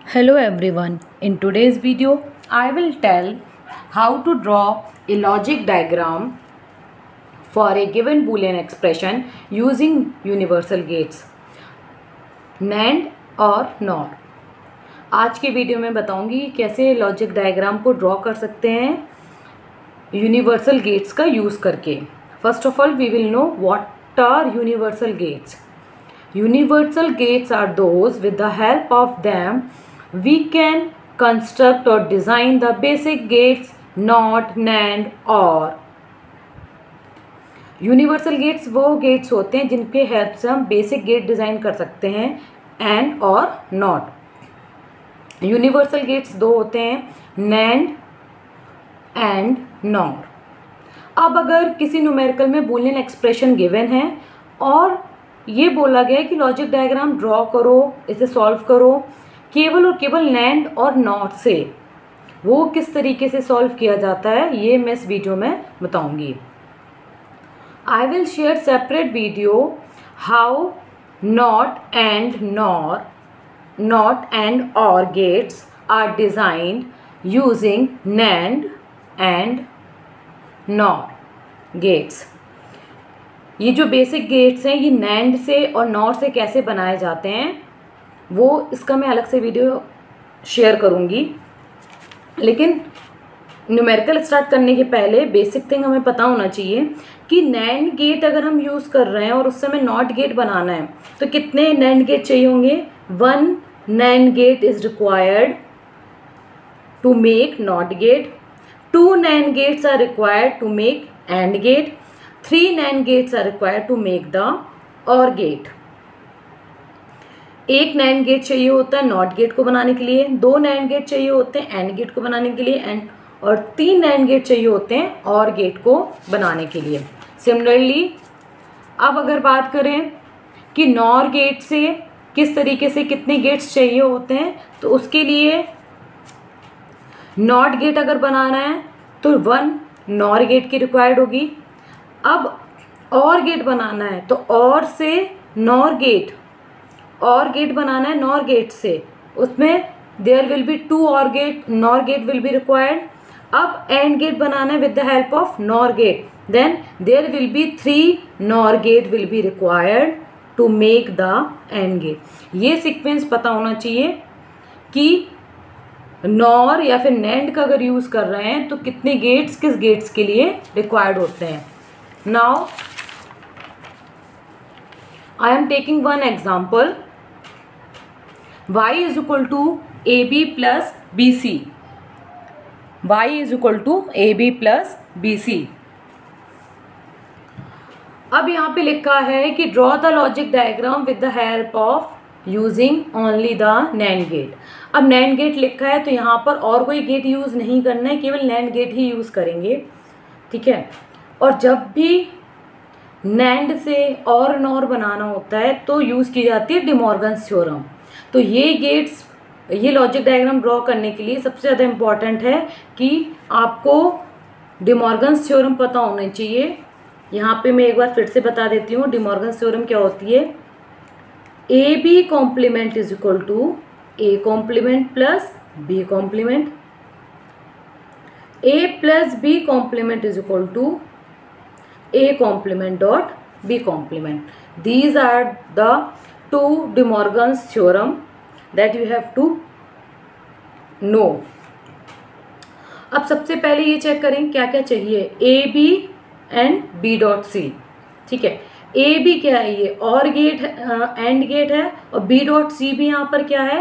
Hello everyone. In today's video, I will tell how to draw a logic diagram for a given Boolean expression using universal gates, NAND और NOR. आज के video में बताऊंगी कैसे logic diagram को draw कर सकते हैं यूनिवर्सल गेट्स का यूज़ करके. First of all we will know what are universal gates. Universal gates are those with the help of them we can construct or design the basic gates, NOT, NAND, OR. Universal gates वो gates होते हैं जिनके help से हम basic gate design कर सकते हैं and और नॉट. यूनिवर्सल गेट्स दो होते हैं NAND एंड NOR. अब अगर किसी न्यूमेरिकल में बूलियन एक्सप्रेशन गिवन है और ये बोला गया है कि लॉजिक डायग्राम ड्रॉ करो, इसे सॉल्व करो केवल और केवल NAND और NOT से, वो किस तरीके से सॉल्व किया जाता है ये मैं इस वीडियो में बताऊंगी. I will share separate video how NOT and OR gates are designed using NAND and NOR gates. ये जो बेसिक गेट्स हैं ये NAND से और NOR से कैसे बनाए जाते हैं वो इसका मैं अलग से वीडियो शेयर करूँगी. लेकिन न्यूमेरिकल स्टार्ट करने के पहले बेसिक थिंग हमें पता होना चाहिए कि NAND गेट अगर हम यूज़ कर रहे हैं और उस समय NOT गेट बनाना है तो कितने NAND गेट चाहिए होंगे. 1 NAND gate is required to make NOT gate. 2 NAND gates are required to make AND gate. 3 NAND gates are required to make the OR gate. एक NAND गेट चाहिए होता है NOT गेट को बनाने के लिए, 2 NAND गेट चाहिए होते हैं AND गेट को बनाने के लिए और 3 NAND गेट चाहिए होते हैं OR गेट को बनाने के लिए. सिमिलरली अब अगर बात करें कि NOR गेट से किस तरीके से कितने गेट्स चाहिए होते हैं तो उसके लिए NOT गेट अगर बनाना है तो 1 NOR गेट की रिक्वायर्ड होगी. अब OR गेट बनाना है तो OR से NOR गेट बनाना है NOR गेट से, उसमें there will be 2 OR gate, NOR gate will be required. अब AND गेट बनाना है with the help of NOR gate, then there will be 3 NOR gate will be required to make the AND gate. ये sequence पता होना चाहिए कि NOR या फिर NAND का अगर यूज़ कर रहे हैं तो कितने गेट्स किस गेट्स के लिए रिक्वायर्ड होते हैं. Now I am taking one example. Y is equal to AB plus BC. Y is equal to AB plus BC. अब यहाँ पे लिखा है कि draw the logic diagram with the help of using only the NAND gate. अब NAND gate लिखा है तो यहाँ पर और कोई गेट यूज़ नहीं करना है, केवल NAND गेट ही यूज़ करेंगे. ठीक है. और जब भी NAND से और NOR बनाना होता है तो यूज़ की जाती है डिमॉर्गन्स थ्योरम. तो ये गेट्स, ये लॉजिक डायग्राम ड्रॉ करने के लिए सबसे ज़्यादा इम्पॉर्टेंट है कि आपको डिमॉर्गन्स थ्योरम पता होना चाहिए. यहाँ पे मैं एक बार फिर से बता देती हूँ डिमॉर्गन्स थ्योरम क्या होती है. AB complement is equal to A complement plus B complement. A plus B complement is equal to A complement dot B complement. These are the two De Morgan's theorem that you have to know. अब सबसे पहले ये check करें क्या क्या चाहिए. A B and B dot C. ठीक है. A B क्या है, ये OR गेट AND गेट है और B dot C भी यहाँ पर क्या है,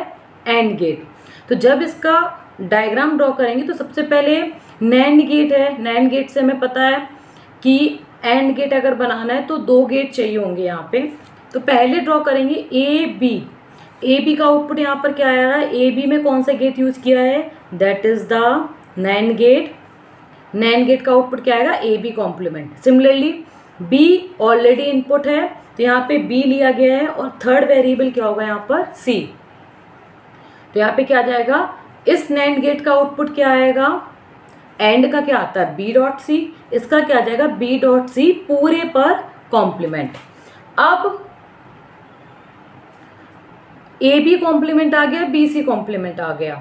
AND गेट. तो जब इसका डायग्राम ड्रॉ करेंगे तो सबसे पहले NAND गेट है. NAND गेट से हमें पता है कि AND गेट अगर बनाना है तो 2 गेट चाहिए होंगे यहाँ पे. तो पहले ड्रॉ करेंगे ए बी का आउटपुट यहाँ पर क्या आया है. ए बी में कौन सा गेट यूज़ किया है, that is the NAND gate. NAND gate का आउटपुट क्या आएगा, A B complement. Similarly B already input है तो यहाँ पे बी लिया गया है और थर्ड वेरिएबल क्या होगा यहाँ पर, सी. तो यहाँ पे क्या आ जाएगा, इस NAND गेट का आउटपुट क्या आएगा, एंड का क्या आता है B डॉट सी, इसका क्या आ जाएगा B डॉट सी पूरे पर कॉम्प्लीमेंट. अब ए बी कॉम्प्लीमेंट आ गया, बी सी कॉम्प्लीमेंट आ गया,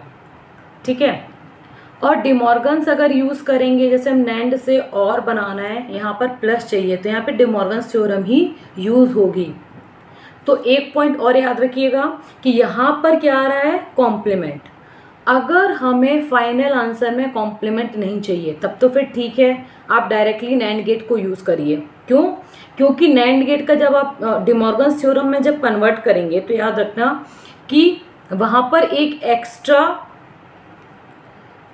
ठीक है। और डिमॉर्गन्स अगर यूज़ करेंगे, जैसे हम नैंड से और बनाना है, यहाँ पर प्लस चाहिए, तो यहाँ पे डिमॉर्गन्स थ्योरम ही यूज़ होगी। तो एक पॉइंट और याद रखिएगा कि यहाँ पर क्या आ रहा है, कॉम्प्लीमेंट। अगर हमें फाइनल आंसर में कॉम्प्लीमेंट नहीं चाहिए तब तो फिर ठीक है, आप डायरेक्टली नैंड गेट को यूज़ करिए। क्यों? क्योंकि नैंड गेट का जब आप डिमॉर्गन्स थ्योरम में जब कन्वर्ट करेंगे तो याद रखना कि वहाँ पर एक एक्स्ट्रा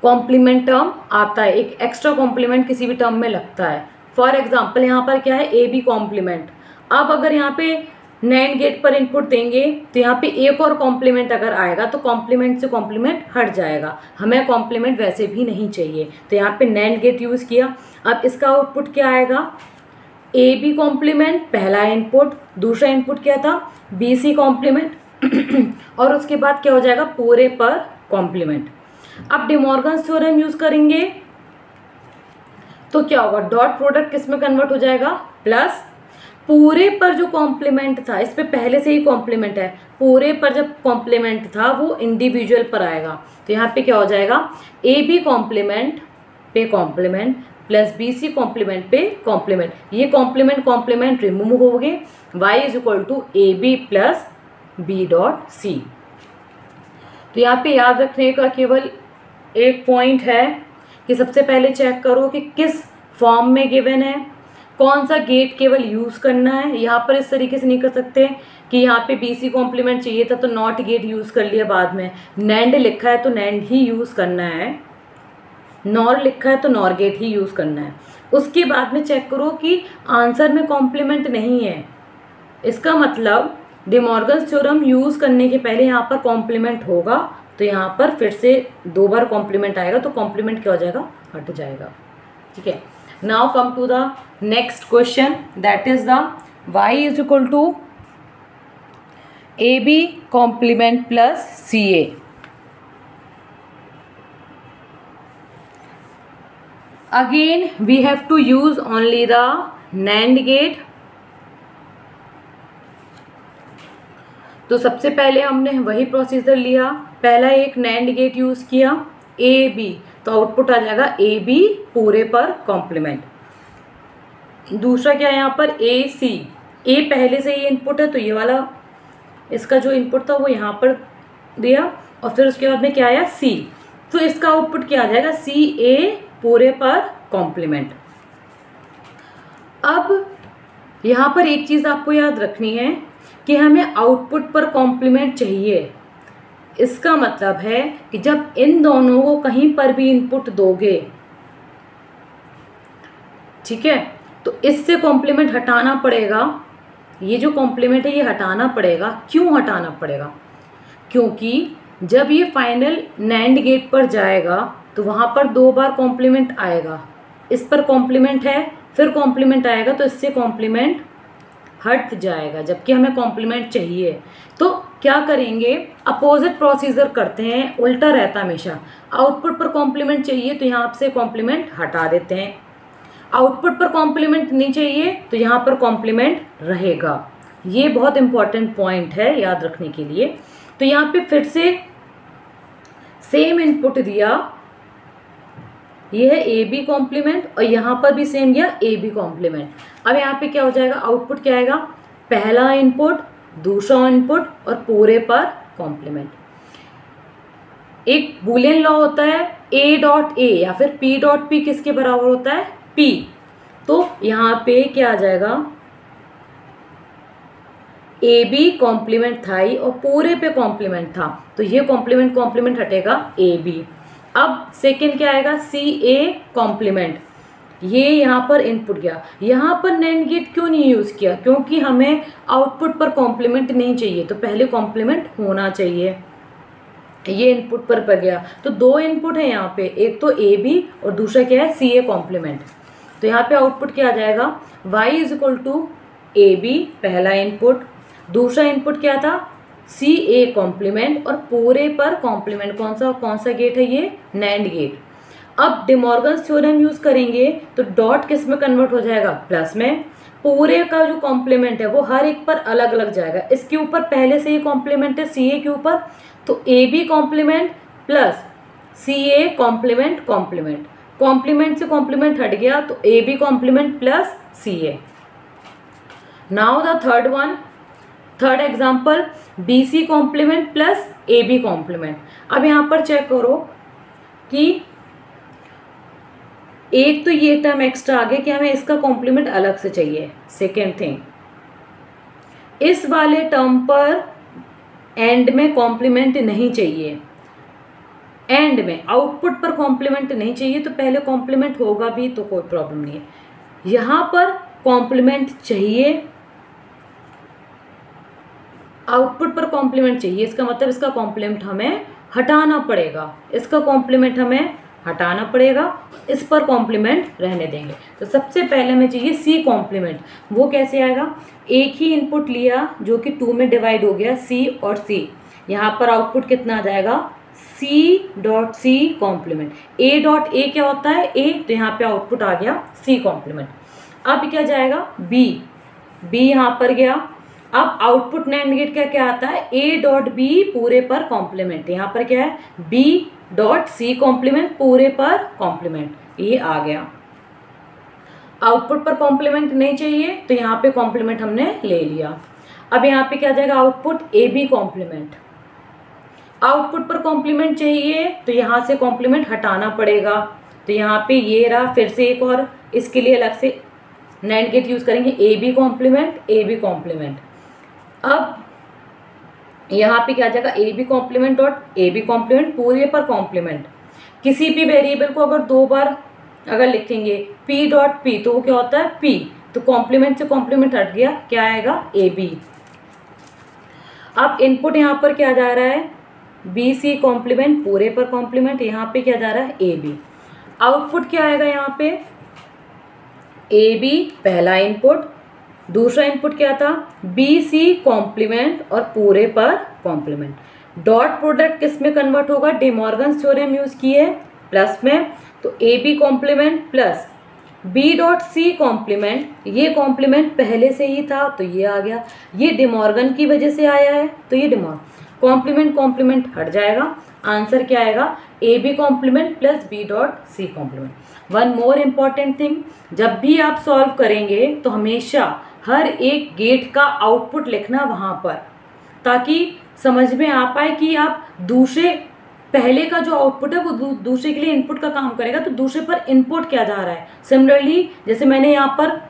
कॉम्प्लीमेंट टर्म आता है, एक एक्स्ट्रा कॉम्प्लीमेंट किसी भी टर्म में लगता है। फॉर एग्जाम्पल यहाँ पर क्या है, ए बी कॉम्प्लीमेंट। अब अगर यहाँ पे नैंड गेट पर इनपुट देंगे तो यहाँ पे एक और कॉम्प्लीमेंट अगर आएगा तो कॉम्प्लीमेंट से कॉम्प्लीमेंट हट जाएगा, हमें कॉम्प्लीमेंट वैसे भी नहीं चाहिए, तो यहाँ पे नैंड गेट यूज़ किया। अब इसका आउटपुट क्या आएगा, ए बी कॉम्प्लीमेंट पहला इनपुट, दूसरा इनपुट क्या था, बी सी कॉम्प्लीमेंट और उसके बाद क्या हो जाएगा, पूरे पर कॉम्प्लीमेंट। अब डिमॉर्गन्स थ्योरम यूज़ करेंगे तो क्या होगा, डॉट प्रोडक्ट किस में कन्वर्ट हो जाएगा, प्लस पूरे पर जो कॉम्प्लीमेंट था, इस पे पहले से ही कॉम्प्लीमेंट है, पूरे पर जब कॉम्प्लीमेंट था वो इंडिविजुअल पर आएगा, तो यहाँ पे क्या हो जाएगा, ए बी कॉम्प्लीमेंट पे complement plus B C complement पे कॉम्प्लीमेंट, ये कॉम्प्लीमेंट कॉम्प्लीमेंट रिमूव हो गए, y is equal to A B plus B dot C. तो यहाँ पे याद रखने का केवल एक पॉइंट है कि सबसे पहले चेक करो कि किस फॉर्म में गिवन है, कौन सा गेट केवल यूज़ करना है। यहाँ पर इस तरीके से नहीं कर सकते कि यहाँ पे बी सी कॉम्प्लीमेंट चाहिए था तो नॉट गेट यूज़ कर लिया बाद में, नैंड लिखा है तो नैंड ही यूज़ करना है, नॉर लिखा है तो नॉर गेट ही यूज़ करना है। उसके बाद में चेक करो कि आंसर में कॉम्प्लीमेंट नहीं है, इसका मतलब डिमॉर्गन्स थ्योरम यूज़ करने के पहले यहाँ पर कॉम्प्लीमेंट होगा, तो यहाँ पर फिर से 2 बार कॉम्प्लीमेंट आएगा तो कॉम्प्लीमेंट क्या हो जाएगा, हट जाएगा, ठीक है। Now come to the next question, that is the y is equal to A B complement plus C A. Again we have to use only the NAND gate. तो सबसे पहले हमने वही प्रोसीजर लिया, पहला एक नैंड गेट यूज किया, A B, तो आउटपुट आ जाएगा ए बी पूरे पर कॉम्प्लीमेंट। दूसरा क्या है यहाँ पर, ए सी, ए पहले से ही इनपुट है तो ये वाला इसका जो इनपुट था वो यहाँ पर दिया, और फिर उसके बाद में क्या आया, सी, तो इसका आउटपुट क्या आ जाएगा, सी ए पूरे पर कॉम्प्लीमेंट। अब यहाँ पर एक चीज़ आपको याद रखनी है कि हमें आउटपुट पर कॉम्प्लीमेंट चाहिए, इसका मतलब है कि जब इन दोनों को कहीं पर भी इनपुट दोगे, ठीक है, तो इससे कॉम्प्लीमेंट हटाना पड़ेगा, ये जो कॉम्प्लीमेंट है ये हटाना पड़ेगा। क्यों हटाना पड़ेगा, क्योंकि जब ये फाइनल नैंड गेट पर जाएगा तो वहाँ पर 2 बार कॉम्प्लीमेंट आएगा, इस पर कॉम्प्लीमेंट है, फिर कॉम्प्लीमेंट आएगा तो इससे कॉम्प्लीमेंट हट जाएगा, जबकि हमें कॉम्प्लीमेंट चाहिए। तो क्या करेंगे, अपोजिट प्रोसीजर करते हैं, उल्टा रहता हमेशा। आउटपुट पर कॉम्प्लीमेंट चाहिए तो यहाँ से कॉम्प्लीमेंट हटा देते हैं, आउटपुट पर कॉम्प्लीमेंट नहीं चाहिए तो यहाँ पर कॉम्प्लीमेंट रहेगा। ये बहुत इंपॉर्टेंट पॉइंट है याद रखने के लिए। तो यहाँ पे फिर से सेम इनपुट दिया, ये है ए बी कॉम्प्लीमेंट, और यहाँ पर भी सेम दिया ए बी कॉम्प्लीमेंट। अब यहाँ पे क्या हो जाएगा, आउटपुट क्या आएगा, पहला इनपुट, दूसरा इनपुट और पूरे पर कॉम्प्लीमेंट। एक बूलियन लॉ होता है ए डॉट ए या फिर पी डॉट पी किसके बराबर होता है, पी। तो यहाँ पे क्या आ जाएगा, ए बी कॉम्प्लीमेंट था ही और पूरे पे कॉम्प्लीमेंट था, तो ये कॉम्प्लीमेंट कॉम्प्लीमेंट हटेगा ए बी। अब सेकेंड क्या आएगा, सी ए कॉम्प्लीमेंट, ये यहाँ पर इनपुट गया। यहाँ पर नैंड गेट क्यों नहीं यूज़ किया, क्योंकि हमें आउटपुट पर कॉम्प्लीमेंट नहीं चाहिए, तो पहले कॉम्प्लीमेंट होना चाहिए। ये इनपुट पर गया तो 2 इनपुट है यहाँ पे, एक तो ए बी और दूसरा क्या है, सी ए कॉम्प्लीमेंट। तो यहाँ पे आउटपुट क्या आ जाएगा, y is equal to A B पहला इनपुट, दूसरा इनपुट क्या था, सी ए कॉम्प्लीमेंट और पूरे पर कॉम्प्लीमेंट। कौन सा गेट है ये, नैंड गेट। अब डिमॉर्गन्स थ्योरम यूज करेंगे तो डॉट किस में कन्वर्ट हो जाएगा, प्लस में, पूरे का जो कॉम्प्लीमेंट है वो हर एक पर अलग अलग जाएगा। इसके ऊपर पहले से ही कॉम्प्लीमेंट है सी ए के ऊपर, तो A B complement plus C A complement complement, complement से कॉम्प्लीमेंट हट गया तो A B complement plus C A. Now the third one, third example B C complement plus A B complement. अब यहाँ पर चेक करो कि एक तो ये टर्म एक्स्ट्रा आ गया कि हमें इसका कॉम्प्लीमेंट अलग से चाहिए। सेकेंड थिंग, इस वाले टर्म पर एंड में कॉम्प्लीमेंट नहीं चाहिए, एंड में आउटपुट पर कॉम्प्लीमेंट नहीं चाहिए, तो पहले कॉम्प्लीमेंट होगा भी तो कोई प्रॉब्लम नहीं है। यहाँ पर कॉम्प्लीमेंट चाहिए, आउटपुट पर कॉम्प्लीमेंट चाहिए, इसका मतलब इसका कॉम्प्लीमेंट हमें हटाना पड़ेगा, इसका कॉम्प्लीमेंट हमें हटाना पड़ेगा, इस पर कॉम्प्लीमेंट रहने देंगे। तो सबसे पहले हमें चाहिए सी कॉम्प्लीमेंट। वो कैसे आएगा, एक ही इनपुट लिया जो कि 2 में डिवाइड हो गया, सी और सी, यहाँ पर आउटपुट कितना आ जाएगा, C dot C complement. A dot A क्या होता है, ए, तो यहाँ पे आउटपुट आ गया सी कॉम्प्लीमेंट। अब क्या जाएगा, बी, बी यहाँ पर गया। अब आउटपुट नैंड गेट का क्या आता है, ए डॉट बी पूरे पर कॉम्प्लीमेंट, यहाँ पर क्या है, बी डॉट सी कॉम्प्लीमेंट पूरे पर कॉम्प्लीमेंट, ये आ गया। आउटपुट पर कॉम्प्लीमेंट नहीं चाहिए तो यहाँ पे कॉम्प्लीमेंट हमने ले लिया। अब यहाँ पे क्या जाएगा, output A B complement. Output पर कॉम्प्लीमेंट चाहिए तो यहाँ से कॉम्प्लीमेंट हटाना पड़ेगा, तो यहाँ पे ये रहा, फिर से एक और इसके लिए अलग से नैंड गेट यूज करेंगे, A B complement, A B complement. अब यहाँ पे क्या जाएगा, A B complement dot A B complement पूरे पर कॉम्प्लीमेंट। किसी भी वेरिएबल को अगर 2 बार अगर लिखेंगे पी डॉट पी तो वो क्या होता है, पी, तो कॉम्प्लीमेंट से कॉम्प्लीमेंट हट गया, क्या आएगा, ए बी। अब इनपुट यहाँ पर क्या जा रहा है, बी सी कॉम्प्लीमेंट पूरे पर कॉम्प्लीमेंट, यहाँ पे क्या जा रहा है, ए बी। आउटपुट क्या आएगा यहाँ पे, ए बी पहला इनपुट, दूसरा इनपुट क्या था, बी सी कॉम्प्लीमेंट और पूरे पर कॉम्प्लीमेंट। डॉट प्रोडक्ट किस में कन्वर्ट होगा, डिमॉर्गन्स थ्योरम यूज किए प्लस में, तो A B complement plus B dot C complement, ये कॉम्प्लीमेंट पहले से ही था तो ये आ गया, ये डिमॉर्गन की वजह से आया है तो ये कॉम्प्लीमेंट कॉम्प्लीमेंट हट जाएगा, आंसर क्या आएगा, A B complement plus B dot C complement. One more important thing, जब भी आप सॉल्व करेंगे तो हमेशा हर एक गेट का आउटपुट लिखना वहाँ पर, ताकि समझ में आ पाए कि आप दूसरे, पहले का जो आउटपुट है वो दूसरे के लिए इनपुट का काम करेगा, तो दूसरे पर इनपुट क्या जा रहा है। सिमिलरली जैसे मैंने यहाँ पर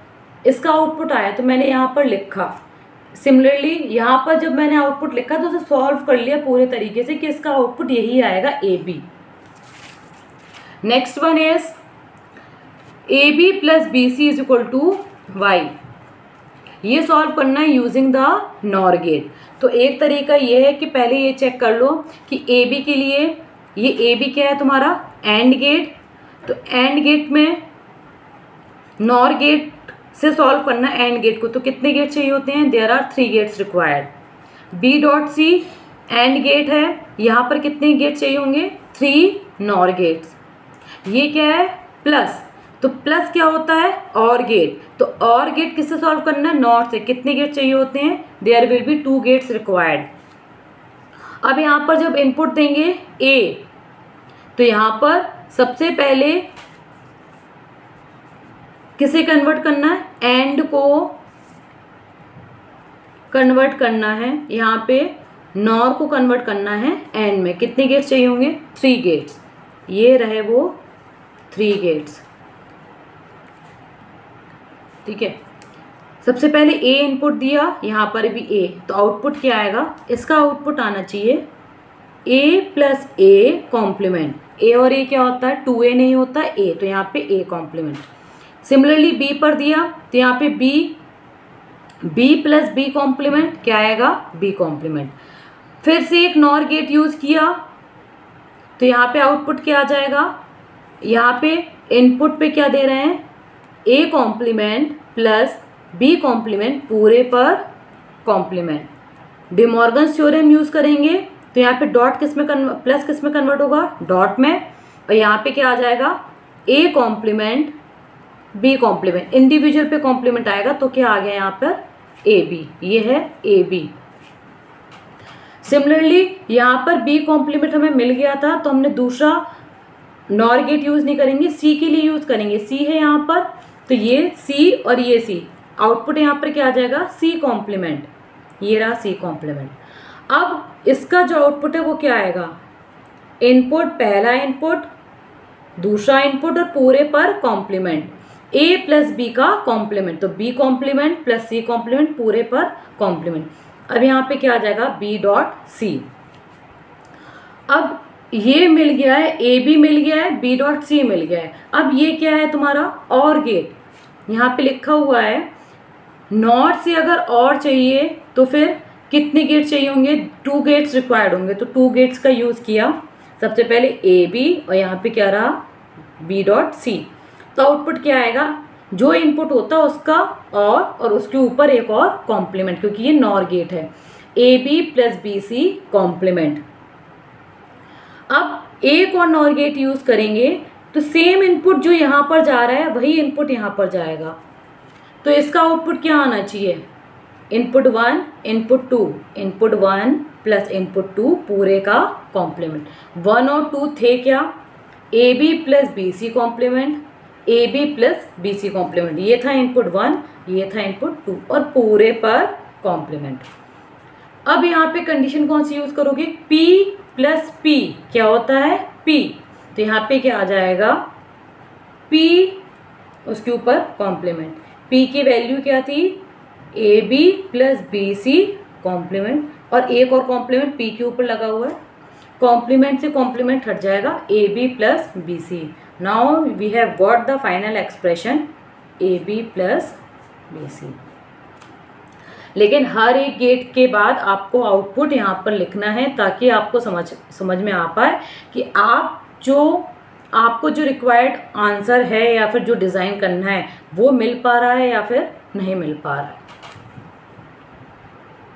इसका आउटपुट आया तो मैंने यहाँ पर लिखा, सिमिलरली यहाँ पर जब मैंने आउटपुट लिखा तो उसे सॉल्व कर लिया पूरे तरीके से कि इसका आउटपुट यही आएगा, A B. Next one is A B plus B C is equal to Y. ये सॉल्व करना है यूजिंग द नॉर गेट। तो एक तरीका ये है कि पहले ये चेक कर लो कि ए बी के लिए, ये ए बी क्या है तुम्हारा, एंड गेट, तो एंड गेट में नॉर गेट से सॉल्व करना है एंड गेट को, तो कितने गेट चाहिए होते हैं, there are 3 gates required. B dot C and gate है, यहाँ पर कितने गेट चाहिए होंगे, 3 नॉर गेट्स। ये क्या है, प्लस, तो प्लस क्या होता है, और गेट, तो और गेट किससे सॉल्व करना है, नॉट से, कितने गेट चाहिए होते हैं, there will be 2 gates required. अब यहाँ पर जब इनपुट देंगे ए, तो यहाँ पर सबसे पहले किसे कन्वर्ट करना है, एंड को कन्वर्ट करना है, यहाँ पे नॉर को कन्वर्ट करना है एंड में। कितने गेट्स चाहिए होंगे, 3 गेट्स, ये रहे वो 3 गेट्स, ठीक है। सबसे पहले ए इनपुट दिया, यहाँ पर भी ए, तो आउटपुट क्या आएगा, इसका आउटपुट आना चाहिए ए प्लस ए कॉम्प्लीमेंट। ए और ए क्या होता है, 2a नहीं होता ए, तो यहाँ पे ए कॉम्प्लीमेंट। सिमिलरली बी पर दिया तो यहाँ पे बी प्लस बी कॉम्प्लीमेंट, क्या आएगा, बी कॉम्प्लीमेंट। फिर से एक नॉर गेट यूज किया तो यहाँ पे आउटपुट क्या आ जाएगा, यहाँ पे इनपुट पे क्या दे रहे हैं, A complement plus B complement पूरे पर कॉम्प्लीमेंट। डिमॉर्गन्स थ्योरम यूज करेंगे तो यहाँ पे डॉट किस में प्लस किस में कन्वर्ट होगा, डॉट में, और यहाँ पे क्या आ जाएगा, A complement B complement, individual पे कॉम्प्लीमेंट आएगा तो क्या आ गया यहाँ पर ए बी, ये है ए बी। सिमिलरली यहाँ पर बी कॉम्प्लीमेंट हमें मिल गया था तो हमने दूसरा नॉर गेट यूज नहीं करेंगे, सी के लिए यूज करेंगे। सी है यहाँ पर तो ये सी और ये सी, आउटपुट यहाँ पर क्या आ जाएगा सी कॉम्प्लीमेंट, ये रहा सी कॉम्प्लीमेंट। अब इसका जो आउटपुट है वो क्या आएगा, इनपुट, पहला इनपुट, दूसरा इनपुट और पूरे पर कॉम्प्लीमेंट, ए प्लस बी का कॉम्प्लीमेंट, तो B complement plus C complement पूरे पर कॉम्प्लीमेंट। अब यहाँ पे क्या आ जाएगा बी डॉट सी। अब ये मिल गया है, ए बी मिल गया है, बी डॉट सी मिल गया है। अब ये क्या है तुम्हारा और गेट, यहाँ पे लिखा हुआ है नॉट से अगर और चाहिए तो फिर कितने गेट चाहिए होंगे, 2 गेट्स रिक्वायर्ड होंगे, तो 2 गेट्स का यूज किया। सबसे पहले ए बी और यहाँ पे क्या रहा बी डॉट सी। तो आउटपुट क्या आएगा, जो इनपुट होता है उसका और उसके ऊपर एक और कॉम्प्लीमेंट, क्योंकि ये नॉर गेट है, A B plus B C complement. अब एक और नॉर गेट यूज करेंगे तो सेम इनपुट जो यहाँ पर जा रहा है वही इनपुट यहाँ पर जाएगा, तो इसका आउटपुट क्या आना चाहिए, input 1 input 2, input 1 plus input 2 पूरे का कॉम्प्लीमेंट। 1 और 2 थे क्या, A B plus B C complement, A B plus B C complement, ये था इनपुट 1, ये था इनपुट 2 और पूरे पर कॉम्प्लीमेंट। अब यहाँ पे कंडीशन कौन सी यूज करोगे, P प्लस P क्या होता है P, तो यहाँ पे क्या आ जाएगा P उसके ऊपर कॉम्प्लीमेंट। P की वैल्यू क्या थी, A B plus B C complement, और एक और कॉम्प्लीमेंट P के ऊपर लगा हुआ है, कॉम्प्लीमेंट से कॉम्प्लीमेंट हट जाएगा A B plus B C. Now we have got the final expression A B plus B C. लेकिन हर एक गेट के बाद आपको आउटपुट यहाँ पर लिखना है ताकि आपको समझ में आ पाए कि आपको जो रिक्वायर्ड आंसर है या फिर जो डिज़ाइन करना है वो मिल पा रहा है या फिर नहीं मिल पा रहा है।